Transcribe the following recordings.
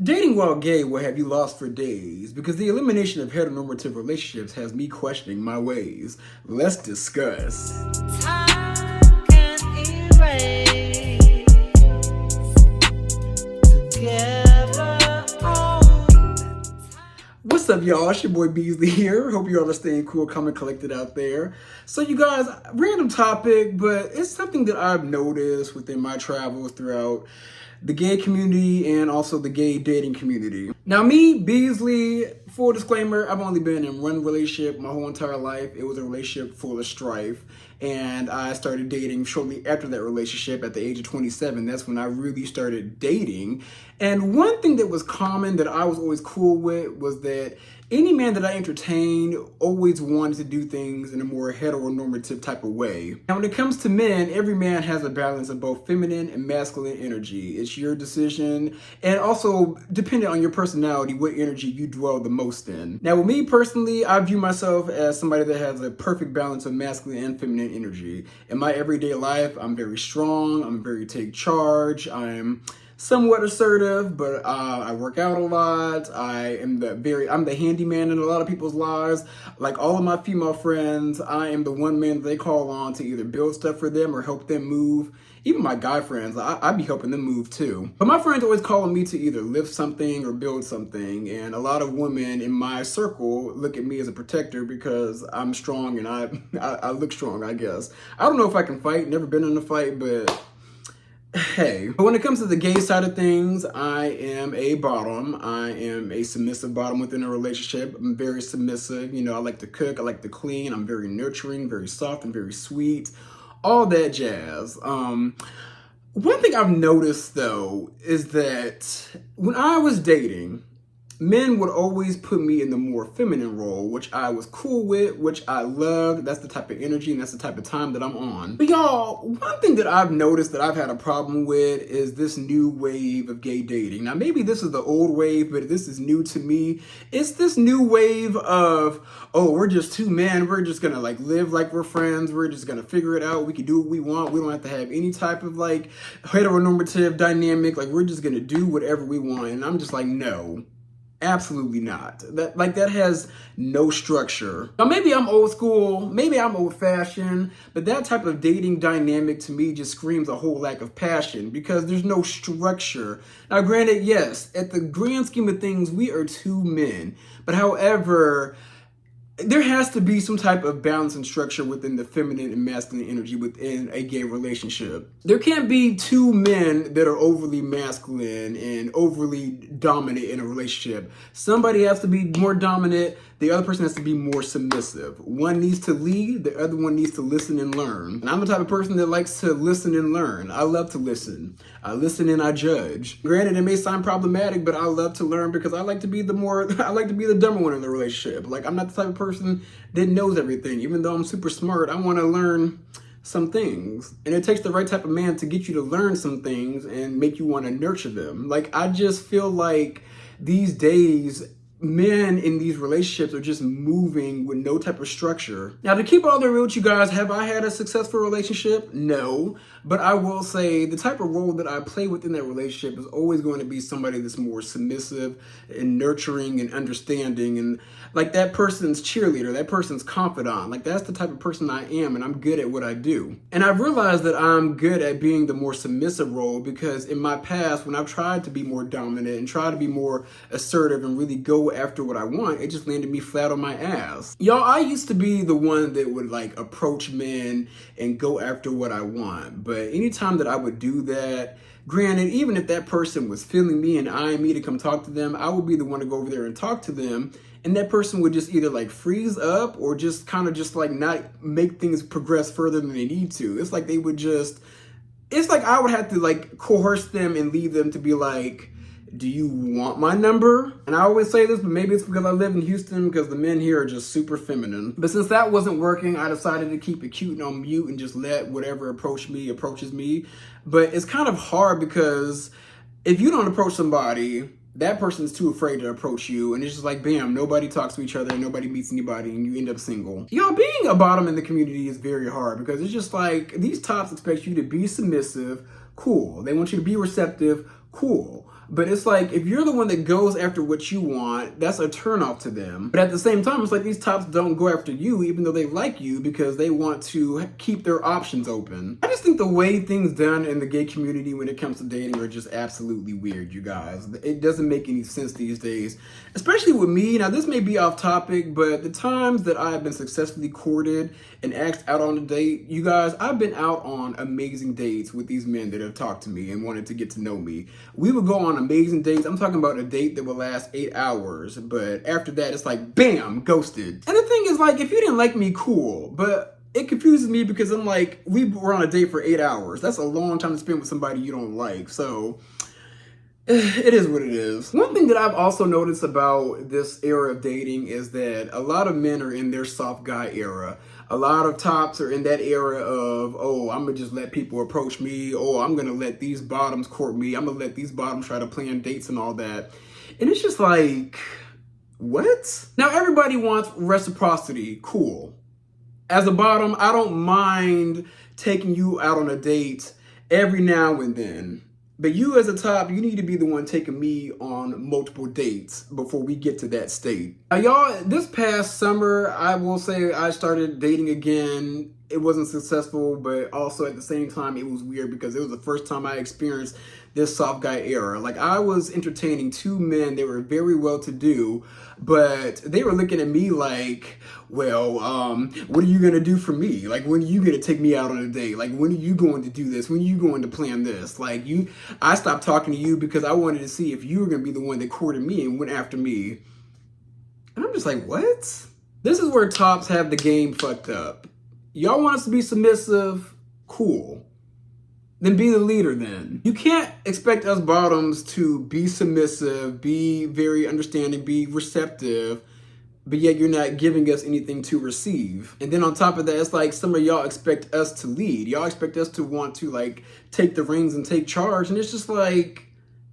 Dating while gay will have you lost for days because the elimination of heteronormative relationships has me questioning my ways. Let's discuss. Time can erase together on. What's up, y'all? It's your boy Beasley here. Hope you all are staying cool, calm, and collected out there. So, you guys, random topic, but it's something that I've noticed within my travels throughout the gay community and also the gay dating community. Now, me, Beasley, full disclaimer, I've only been in one relationship my whole entire life. It was a relationship full of strife. And I started dating shortly after that relationship at the age of 27. That's when I really started dating. And one thing that was common that I was always cool with was that any man that I entertained always wanted to do things in a more heteronormative type of way. Now, when it comes to men, every man has a balance of both feminine and masculine energy. It's your decision, and also depending on your personality, what energy you dwell the most in. Now, with me personally, I view myself as somebody that has a perfect balance of masculine and feminine energy. In my everyday life, I'm very strong, I'm very take charge, I'm somewhat assertive, but I work out a lot. I'm the handyman in a lot of people's lives. Like all of my female friends, I am the one man that they call on to either build stuff for them or help them move. Even my guy friends, I be helping them move too. But my friends always calling me to either lift something or build something. And a lot of women in my circle look at me as a protector because I'm strong and I look strong, I guess. I don't know if I can fight, never been in a fight, but hey. But when it comes to the gay side of things, I am a bottom. I am a submissive bottom within a relationship. I'm very submissive. You know, I like to cook, I like to clean. I'm very nurturing, very soft, and very sweet. All that jazz. One thing I've noticed though is that when I was dating, men would always put me in the more feminine role, which I was cool with, which I loved. That's the type of energy and that's the type of time that I'm on. But y'all, one thing that I've noticed that I've had a problem with is this new wave of gay dating. Now, maybe this is the old wave, but this is new to me. It's this new wave of, oh, we're just two men. We're just gonna like live like we're friends. We're just gonna figure it out. We can do what we want. We don't have to have any type of like heteronormative dynamic. Like we're just gonna do whatever we want. And I'm just like, no. Absolutely not. That has no structure. Now maybe I'm old school, maybe I'm old fashioned, but that type of dating dynamic to me just screams a whole lack of passion because there's no structure. Now granted, yes, at the grand scheme of things, we are two men, but however, there has to be some type of balance and structure within the feminine and masculine energy within a gay relationship. There can't be two men that are overly masculine and overly dominant in a relationship. Somebody has to be more dominant. The other person has to be more submissive. One needs to lead, the other one needs to listen and learn. And I'm the type of person that likes to listen and learn. I love to listen. I listen and I judge. Granted, it may sound problematic, but I love to learn because I like to be the dumber one in the relationship. Like, I'm not the type of person that knows everything. Even though I'm super smart, I want to learn some things. And it takes the right type of man to get you to learn some things and make you want to nurture them. Like, I just feel like these days, men in these relationships are just moving with no type of structure. Now, to keep all the real with you guys, have I had a successful relationship? No. But I will say the type of role that I play within that relationship is always going to be somebody that's more submissive and nurturing and understanding and like that person's cheerleader, that person's confidant. Like that's the type of person I am and I'm good at what I do. And I've realized that I'm good at being the more submissive role because in my past, when I've tried to be more dominant and try to be more assertive and really go after what I want, it just landed me flat on my ass. Y'all, I used to be the one that would like approach men and go after what I want. But anytime that I would do that, granted, even if that person was feeling me and eyeing me to come talk to them, I would be the one to go over there and talk to them. And that person would just either like freeze up or just kind of just like not make things progress further than they need to. It's like they would just, it's like I would have to like coerce them and lead them to be like, do you want my number? And I always say this, but maybe it's because I live in Houston because the men here are just super feminine. But since that wasn't working, I decided to keep it cute and on mute and just let whatever approaches me. But it's kind of hard because if you don't approach somebody, that person's too afraid to approach you. And it's just like, bam, nobody talks to each other and nobody meets anybody and you end up single. Y'all, being a bottom in the community is very hard because it's just like these tops expect you to be submissive, cool. They want you to be receptive, cool. But it's like, if you're the one that goes after what you want, that's a turnoff to them. But at the same time, it's like these tops don't go after you, even though they like you, because they want to keep their options open. I just think the way things done in the gay community when it comes to dating are just absolutely weird, you guys. It doesn't make any sense these days, especially with me. Now, this may be off topic, but the times that I've been successfully courted and asked out on a date, you guys, I've been out on amazing dates with these men that have talked to me and wanted to get to know me. We would go on amazing dates. I'm talking about a date that would last 8 hours, but after that, it's like, bam, ghosted. And the thing is, like, if you didn't like me, cool, but it confuses me because I'm like, we were on a date for 8 hours. That's a long time to spend with somebody you don't like. So it is what it is. One thing that I've also noticed about this era of dating is that a lot of men are in their soft guy era. A lot of tops are in that era of, oh, I'm gonna just let people approach me. Oh, I'm gonna let these bottoms court me. I'm gonna let these bottoms try to plan dates and all that. And it's just like, what? Now, everybody wants reciprocity. Cool. As a bottom, I don't mind taking you out on a date every now and then. But you as a top, you need to be the one taking me on multiple dates before we get to that state. Y'all, this past summer, I will say I started dating again. It wasn't successful, but also at the same time, it was weird because it was the first time I experienced this soft guy era. Like, I was entertaining 2 men. They were very well-to-do, but they were looking at me like, well, what are you going to do for me? Like, when are you going to take me out on a date? Like, when are you going to do this? When are you going to plan this? Like, I stopped talking to you because I wanted to see if you were going to be the one that courted me and went after me. And I'm just like, what? This is where tops have the game fucked up. Y'all want us to be submissive? Cool. Then be the leader then. You can't expect us bottoms to be submissive, be very understanding, be receptive, but yet you're not giving us anything to receive. And then on top of that, it's like some of y'all expect us to lead. Y'all expect us to want to like take the reins and take charge. And it's just like,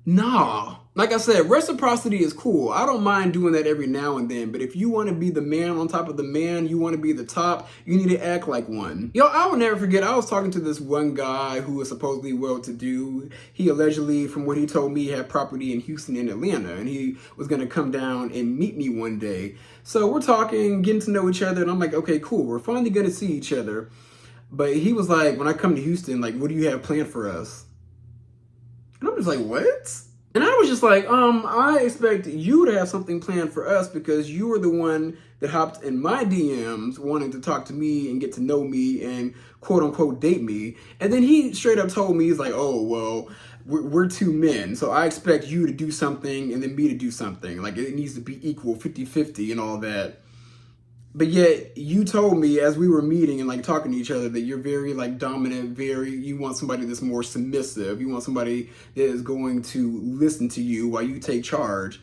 nah. Like I said, reciprocity is cool. I don't mind doing that every now and then. But if you want to be the man on top of the man, you want to be the top, you need to act like one. Yo, I will never forget, I was talking to this one guy who was supposedly well-to-do. He allegedly, from what he told me, had property in Houston and Atlanta. And he was going to come down and meet me one day. So we're talking, getting to know each other. And I'm like, okay, cool. We're finally going to see each other. But he was like, when I come to Houston, like, what do you have planned for us? And I'm just like, what? And I was just like, I expect you to have something planned for us because you were the one that hopped in my DMs wanting to talk to me and get to know me and quote unquote date me. And then he straight up told me, he's like, oh, well, we're 2 men. So I expect you to do something and then me to do something. Like, it needs to be equal, 50-50 and all that. But yet you told me as we were meeting and like talking to each other that you're very like dominant, you want somebody that's more submissive. You want somebody that is going to listen to you while you take charge.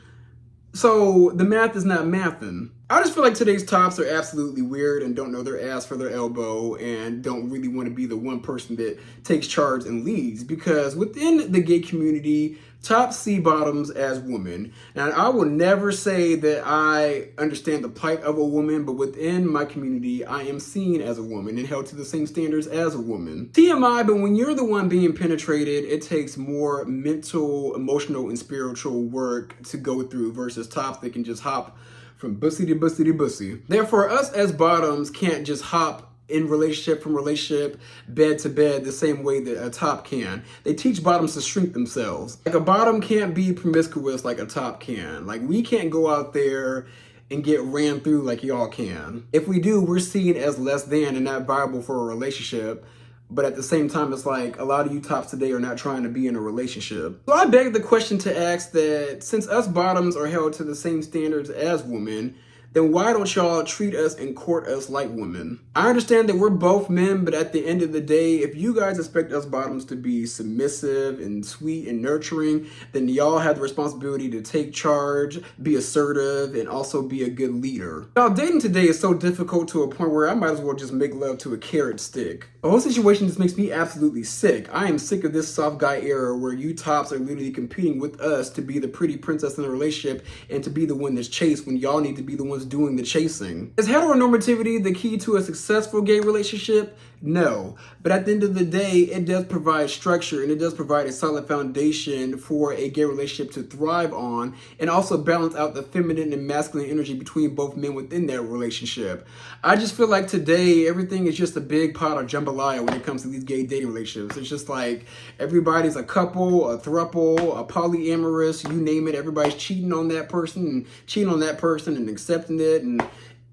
So the math is not mathing. I just feel like today's tops are absolutely weird and don't know their ass for their elbow and don't really want to be the one person that takes charge and leads, because within the gay community, tops see bottoms as women. Now, I will never say that I understand the plight of a woman, but within my community, I am seen as a woman and held to the same standards as a woman. TMI, but when you're the one being penetrated, it takes more mental, emotional, and spiritual work to go through versus tops that can just hop from bussy to bussy to bussy. Therefore, us as bottoms can't just hop in relationship from relationship, bed to bed, the same way that a top can. They teach bottoms to shrink themselves. Like, a bottom can't be promiscuous like a top can. Like, we can't go out there and get ran through like y'all can. If we do, we're seen as less than and not viable for a relationship. But at the same time, it's like a lot of you tops today are not trying to be in a relationship. So I beg the question to ask that since us bottoms are held to the same standards as women, then why don't y'all treat us and court us like women? I understand that we're both men, but at the end of the day, if you guys expect us bottoms to be submissive and sweet and nurturing, then y'all have the responsibility to take charge, be assertive, and also be a good leader. Y'all, dating today is so difficult to a point where I might as well just make love to a carrot stick. The whole situation just makes me absolutely sick. I am sick of this soft guy era where you tops are literally competing with us to be the pretty princess in the relationship and to be the one that's chased when y'all need to be the ones ones doing the chasing. Is heteronormativity the key to a successful gay relationship? No. But at the end of the day, it does provide structure and it does provide a solid foundation for a gay relationship to thrive on, and also balance out the feminine and masculine energy between both men within that relationship. I just feel like today, everything is just a big pot of jambalaya when it comes to these gay dating relationships. It's just like everybody's a couple, a throuple, a polyamorous, you name it. Everybody's cheating on that person and cheating on that person and accepting it, and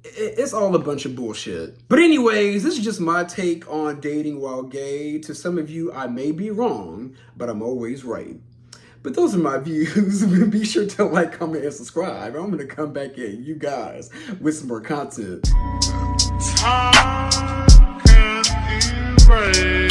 it's all a bunch of bullshit. But anyways, this is just my take on dating while gay. To some of you, I may be wrong, but I'm always right. But those are my views. Be sure to like, comment, and subscribe. I'm going to come back at you guys with some more content. Time can't erase.